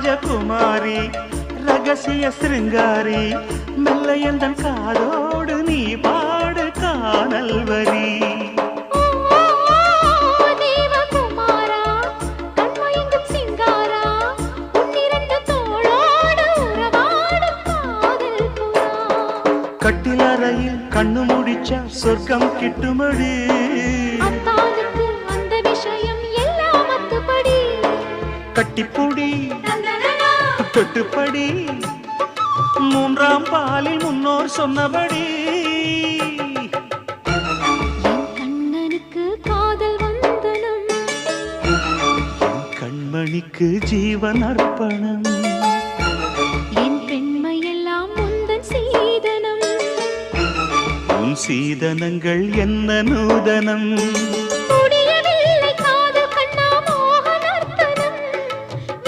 ராஜகுமாரி ரகசிய சிருங்காரி மெல்ல எந்தன் காதோடு நீ பாடு காணல் வரி கட்டிலறையில் கண்ணு முடிச்சா சொர்க்கம் கிட்டுமடி அந்த விஷயம் எல்லாம் அத்துப்படி கட்டிப்பூடி தொட்டுப்படி மூன்றாம் பாலில் முன்னோர் சொன்னபடி என் கண்ணனுக்கு காதல் வந்தனம் என் கண்மணிக்கு ஜீவன் அர்ப்பணம் என் பெண்மையெல்லாம் முந்தன் சீதனம் உன் சீதனங்கள் என்ன நூதனம்